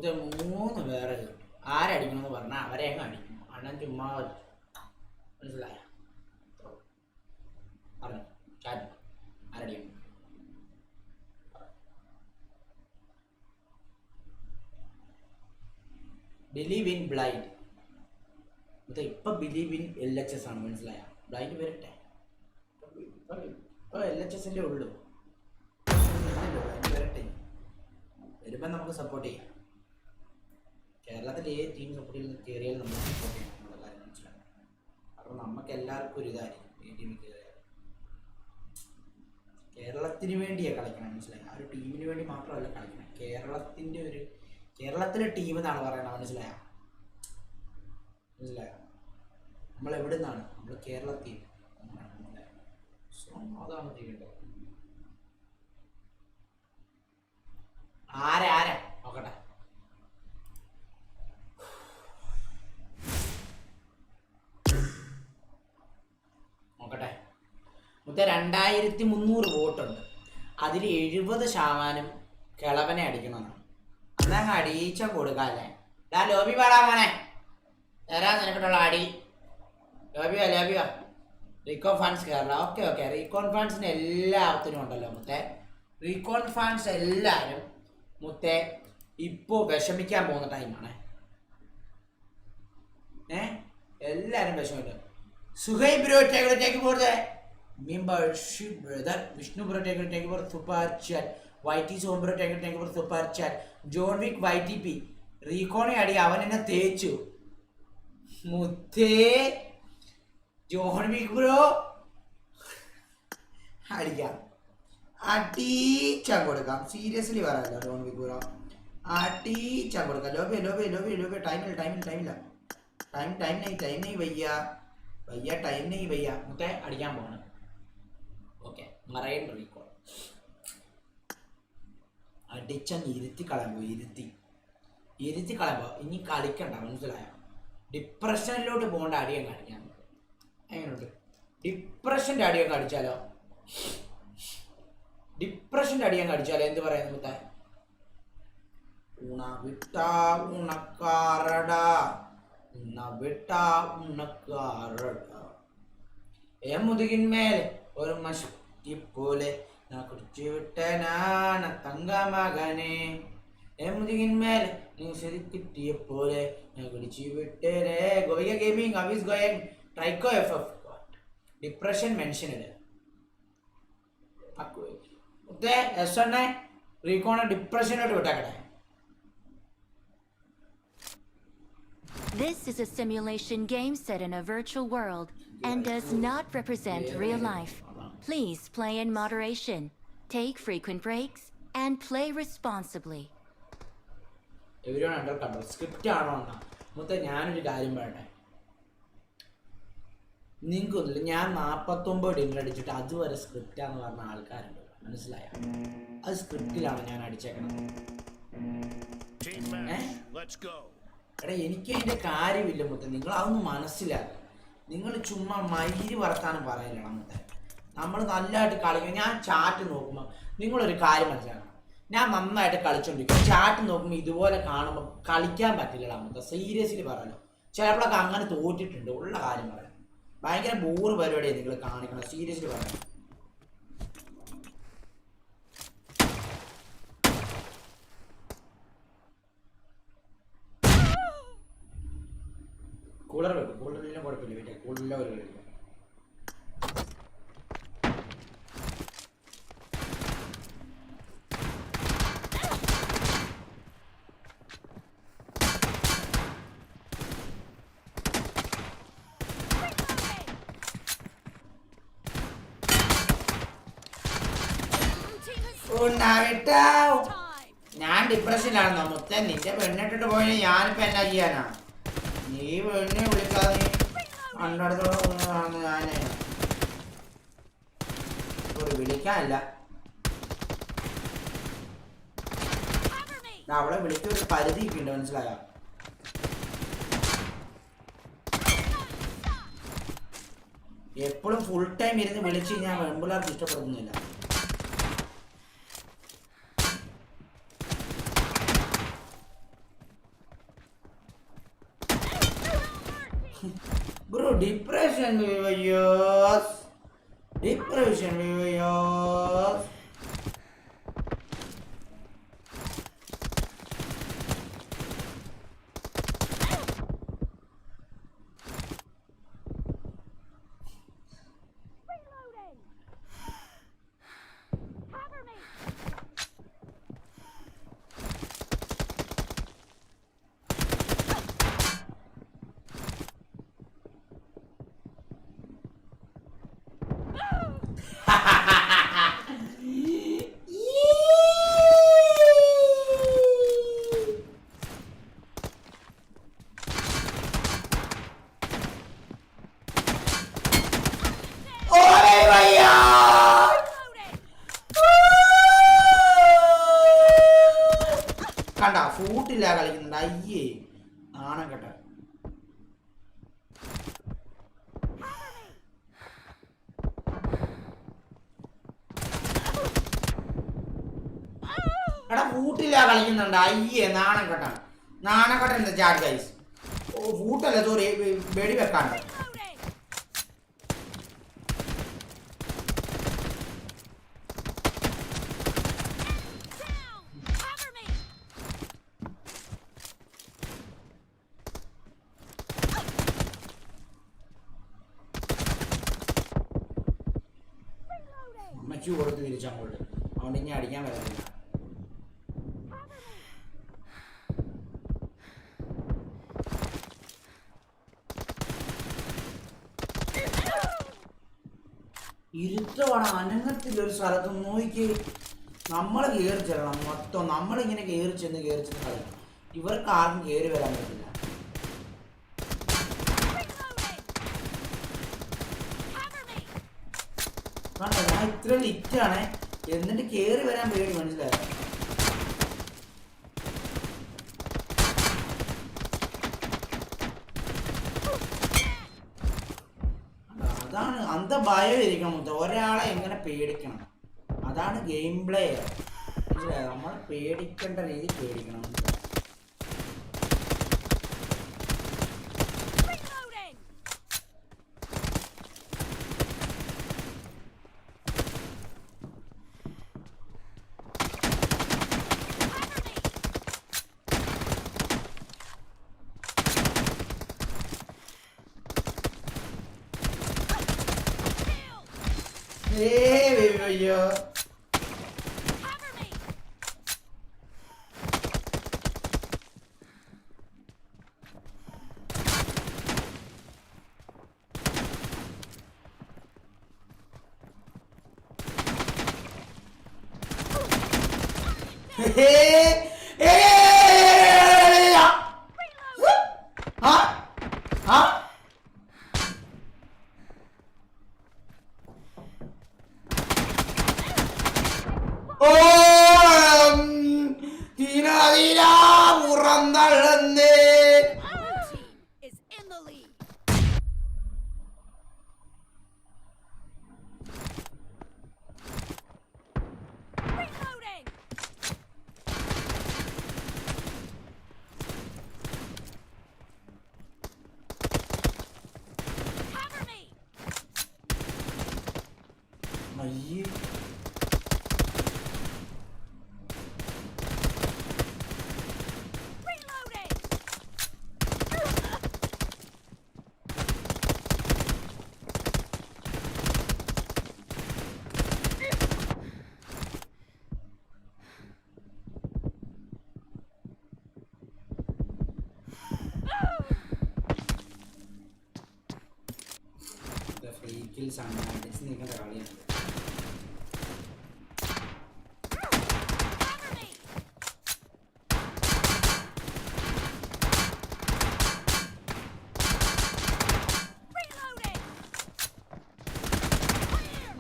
മുത്തേ 3 പേരെ ആരടിക്കണമെന്ന് പറഞ്ഞാൽ അവരെ അങ്ങ് അടിക്കും. അണ്ണൻ ചുമ്മാ മനസ്സിലായ പറഞ്ഞു ചാറ്റ് ആരടിക്കണം. Believe in blind. മുത്തേ ഇപ്പൊ ബിലീവ് ഇൻ LHS ആണ്. മനസ്സിലായ? ബ്ലൈൻഡ് വരട്ടെ. ഇപ്പൊ LHS അല്ലേ ഉള്ളൂ. വരട്ടെ, വരുമ്പോൾ നമുക്ക് സപ്പോർട്ട് ചെയ്യാം. കേരളത്തിൽ ഏത് ടീം സപ്പോർട്ട് ചെയ്യുന്ന കയറിയാൽ നമ്മൾ സപ്പോർട്ട് ചെയ്യണം എന്നുള്ള കാര്യം മനസ്സിലാക്കാം. അപ്പോൾ നമുക്ക് എല്ലാവർക്കും ഒരു ഇതായിരിക്കും ഈ ടീമിൽ കയറിയാൽ. കേരളത്തിന് വേണ്ടിയാണ് കളിക്കണം. മനസ്സിലായി? ആ ഒരു ടീമിന് വേണ്ടി മാത്രമല്ല കളിക്കണം. കേരളത്തിലെ ടീം എന്നാണ് പറയണത്. മനസ്സിലായോ? നമ്മൾ എവിടെ നിന്നാണ്? നമ്മൾ കേരളത്തിൽ. സോ അതാണ് ചെയ്യേണ്ടത്. ആരാ നോക്കട്ടെ. മുത്തേ 2300 വോട്ടുണ്ട്. അതിൽ 70% കിളവനെ അടിക്കണമെന്നാണ്. അന്നങ്ങ് അടിച്ച കൊടുക്കാല്ലേ. ലോബി പാടാ മോനെ, തരാ നിനക്കിട്ടുള്ള അടി. ലോബിയോ recon fans Kerala. Okay recon ഫാൻസിന് എല്ലാത്തിനും ഉണ്ടല്ലോ മുത്തേ. റീകോൺ ഫാൻസ് എല്ലാവരും മുത്തേ ഇപ്പോൾ വിഷമിക്കാൻ പോകുന്ന ടൈമാണ്. എല്ലാവരും വിഷമിക്കും. സുഹൈ ബ്രോ ടേക്ക് പോകരുത്. Membership brother Vishnu bro take for super chat. YT Som bro take for super chat. John Wick YTP Recon adi avanena techu mutte John Wick bro adiya adi chagodukam. Seriously varalla John Wick bro adi chagodukam. Lobe time nahi भैया time nahi भैया मुते अडियान पोണം. Okay marine recall അടിച്ചങ്ങ് ഇരുത്തി കളയുമ്പോൾ ഇനി കളിക്കണ്ട. മനസ്സിലായോ? ഡിപ്രഷനിലോട്ട് പോകേണ്ട അടിയങ്ങ് അടിക്കാൻ. എങ്ങനെയുണ്ട്? ഡിപ്രഷൻ്റെ അടിയങ്ങ് അടിച്ചാലോ? എന്ത് പറയുന്നു മുത്തേ? മുതുകിന്മേൽ ഒരു മഷി പോലെ കുടിച്ചു വിട്ടനാണ് തങ്ക മകനെ. മുതുകിന്മേൽ നീ ശരിക്കിട്ടിയ പോലെ ഞാൻ കുടിച്ചു വിട്ടേ. ഗോയ ഗെയിമിംഗ് അവിസ് ഗോയിങ് ട്രൈക്കോ FF ഡിപ്രഷൻ മെൻഷനിട് മുത്തേ. എന്നെ റീകോണെ ഡിപ്രഷനോട്ട് വിട്ടാക്കട്ടെ. This is a simulation game set in a virtual world and does not represent real life. Please play in moderation, take frequent breaks, and play responsibly. Everyone under control. Script ആണോ? മുത്തേ ഞാനൊരു കാര്യം പറയട്ടെ. നിങ്ങൾക്കൊന്നുമില്ല, ഞാൻ 49 dinner അടിച്ചിട്ട് അതുവരെ സ്ക്രിപ്റ്റാന്ന് പറഞ്ഞ ആൾക്കാരുണ്ട്. മനസ്സിലായ? അത് സ്ക്രിപ്റ്റിലാണ് ഞാൻ അടിച്ചേക്കണത്. എടാ എനിക്ക് അതിൻ്റെ കാര്യമില്ല മുത്തേ. നിങ്ങൾ അതൊന്നും മനസ്സിലാക്കുക. നിങ്ങൾ ചുമ്മാ മയില് വർത്താനം പറയില്ലടാ മുത്തേ. നമ്മൾ നല്ലതായിട്ട് കളിക്കും. ഞാൻ ചാറ്റ് നോക്കുമ്പോൾ നിങ്ങളൊരു കാര്യം മനസ്സിലാക്കണം. ഞാൻ നന്നായിട്ട് കളിച്ചോണ്ടിരിക്കും. ചാറ്റ് നോക്കുമ്പോൾ ഇതുപോലെ കാണുമ്പോൾ കളിക്കാൻ പറ്റില്ലടാ മുത്തേ. സീരിയസ്ലി പറയാലോ. ചിലപ്പോഴൊക്കെ അങ്ങനെ തോറ്റിട്ടുണ്ട്. ഉള്ള കാര്യം പറയാം. ഭയങ്കര ബോറ് പരിപാടിയാണ് നിങ്ങൾ കാണിക്കണം. സീരിയസ്ലി പറയാം. കൂളർ വെക്കും. കൂളറിലും കുഴപ്പമില്ല. വീട്ടിൽ കൂളറിലെ ഒരു കളില്ല. ഞാൻ ഡിപ്രഷനിലാണെന്നോ മുത്തേ? നിന്റെ പെണ്ണിട്ടിട്ട് പോയി ഞാനിപ്പോ എന്നാ ചെയ്യാനാ? നീ പെണ്ണെ വിളിക്കാതെ കണ്ടടത്തോളം ഞാനേ വിളിക്കാനല്ല. അവളെ വിളിക്കൊരു പരിധിയൊക്കെ ഉണ്ട്. മനസ്സിലായോ? എപ്പോഴും ഫുൾ ടൈം ഇരുന്ന് വിളിച്ച് ഞാൻ പെൺപിള്ളേർക്ക് ഇഷ്ടപ്പെടുന്നില്ല. Bro, depression viewers. Depression viewers. കണ്ട ഫൂട്ടില്ല കളിക്കുന്നുണ്ട്. അയ്യേ നാണം കേട്ട. എടാ ഫൂട്ടില്ല കളിക്കുന്നുണ്ട്. അയ്യേ നാണം കേട്ട. നാണം കേട്ട എന്താ ചാറ്റ് ഗൈസ്. ഓ ഫൂട്ടല്ല സോറി, വെടി വെക്കാണ്ട്. അമ്മച്ചു കൊടുത്ത് തിരിച്ചങ്ങോട്ട്. അതുകൊണ്ട് ഇനി അടിക്കാൻ വരത്തില്ല. ഇരുത്തമാണ് അനങ്ങത്തിലൊരു സ്ഥലത്ത് നോക്കി. നമ്മൾ കയറി ചെല്ലണം മൊത്തം. നമ്മളിങ്ങനെ കയറി ചെന്ന് കളയണം. ഇവർക്ക് ആർക്കും കയറി വരാൻ പറ്റില്ല. ഞാൻ ഇത്ര ലിറ്റാണ് എന്നിട്ട് കയറി വരാൻ പേടി. മനസ്സിലായോ? അതാണ് അന്ത ഭയം ഇരിക്കണം. ഒരാളെ എങ്ങനെ പേടിക്കണം, അതാണ് ഗെയിം പ്ലേ. മനസ്സിലായോ? നമ്മൾ പേടിക്കേണ്ട രീതി പേടിക്കണം. അയ്യോ നീക്കേണ്ട കളിയാണ്.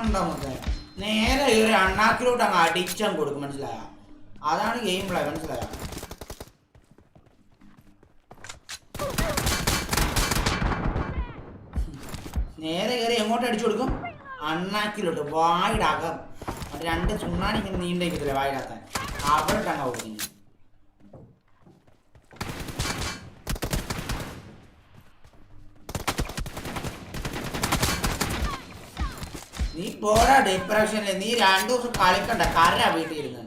ഉണ്ടാമത്തെ നേരെ ഒരു അണ്ണാക്കിലോട്ട് അങ്ങ് അടിച്ചാൻ കൊടുക്കും. മനസ്സിലായ? അതാണ് ഗെയിം പ്ലേ. മനസ്സിലായ? നേരെ കയറി എങ്ങോട്ട് അടിച്ചു കൊടുക്കും? അണ്ണാക്കിലോട്ട്, വായിടാകം. രണ്ട് ചുണ്ണാണി ഇങ്ങനെ നീണ്ടേക്കത്തില്ല വായിടാക്കാൻ. അവിടെ അങ്ങ് കൊടുക്കും. പോടാ ഡിപ്രഷനിൽ. നീ 2 ദിവസം കളിക്കണ്ട, കര വീട്ടിലിരുന്ന്.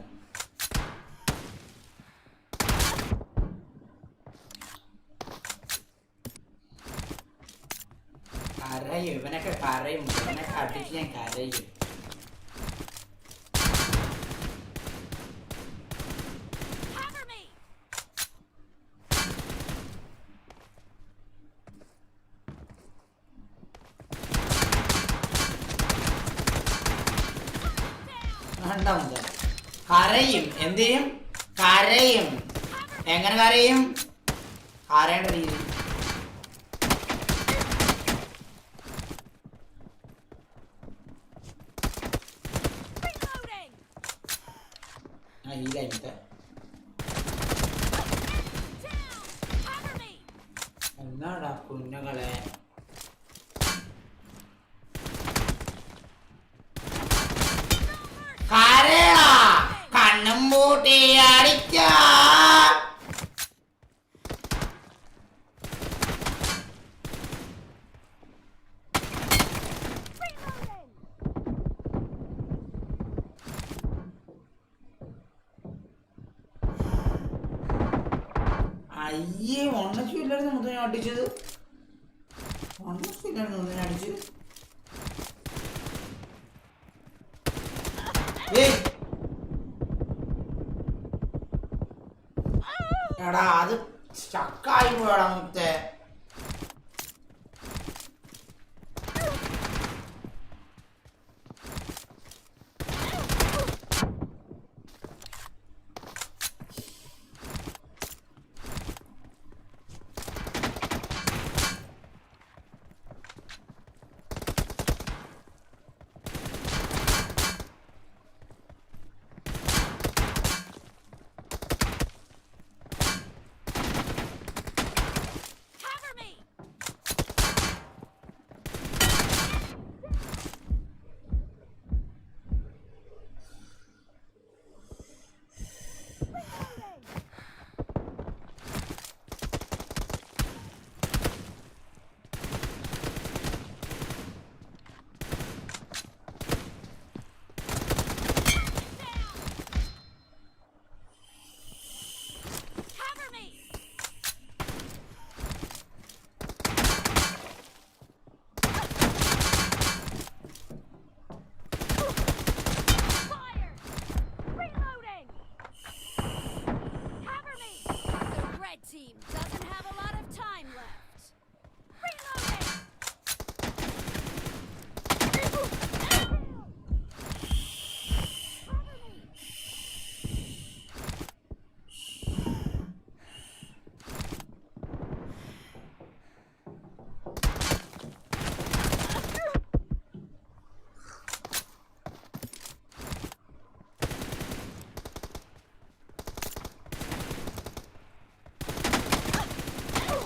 കരയും ഇവനൊക്കെ, കരയും. ഇവനൊക്കെ അടിച്ച് ഞാൻ കരയും. കണ്ടമുണ്ട് കരയും. എന്ത് ചെയ്യും? കരയും. എങ്ങനെ കരയും? കരയേണ്ട രീതി. എന്നാടാ കുഞ്ഞുങ്ങളെ, കരടാ, കണ്ണും പൂട്ടി അടിക്ക. അയ്യേ, ഒന്നച്ചില്ലായിരുന്നു മുതൽ ഞാൻ അടിച്ചത്. ഒന്നച്ചില്ലായിരുന്നു മുതൽ ഞാൻ അടിച്ചത്. എടാ അത് സ്റ്റക്കായി പോയടാ മുത്തേ.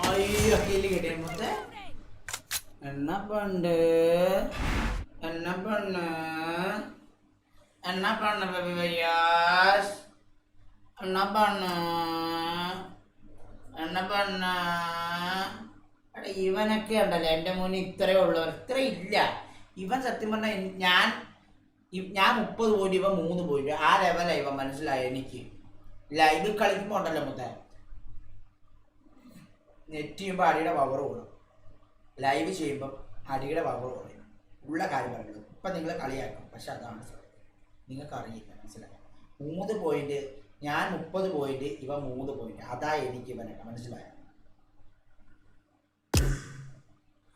അയ്യോ കില്ല് കിട്ടിയ മുത്തേ. എണ്ണ പണ്ട് എണ്ണ പണ്ണ് എണ്ണ പണ്ണ് ബേബി വയ്യാസ്. എണ്ണ പണ്ണ് എണ്ണ പണ്ണ്. എടാ ഇവനൊക്കെ ഉണ്ടല്ലോ എൻ്റെ മുന്നിൽ ഇത്രയേ ഉള്ളൂ, ഇത്ര ഇല്ല. ഇവൻ സത്യം പറഞ്ഞാൽ ഞാൻ 30 പോയിന്റ് ഇവൻ 3 പോയിന്റ്. ആ ലെവലാണ് ഇവൻ, മനസ്സിലായോ? എനിക്ക് ലൈവ് കളിക്കുമ്പോൾ ഉണ്ടല്ലോ മുത്തേ, നെറ്റ് ചെയ്യുമ്പോൾ അടിയുടെ പവർ കൂടും, ലൈവ് ചെയ്യുമ്പം അടിയുടെ പവർ കുറയും. ഉള്ള കാര്യം പറയുന്നത്. ഇപ്പം നിങ്ങൾ കളിയാക്കും, പക്ഷെ അതാണ് സത്യം. നിങ്ങൾക്ക് അറിയില്ല, മനസ്സിലായോ? 3 പോയിന്റ്, ഞാൻ 30 പോയിന്റ്, ഇവ 3 പോയിന്റ്. അതാ എനിക്ക് ഇവനൊക്കെ, മനസ്സിലായോ?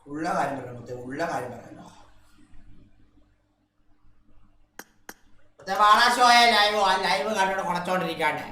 ഉള്ള കാര്യം പറയണോ? ഉള്ള കാര്യം പറയണോ? വാളാശോയ ലൈവ് കണ്ടോണ്ട് കുറച്ചോണ്ടിരിക്കാണ്ട്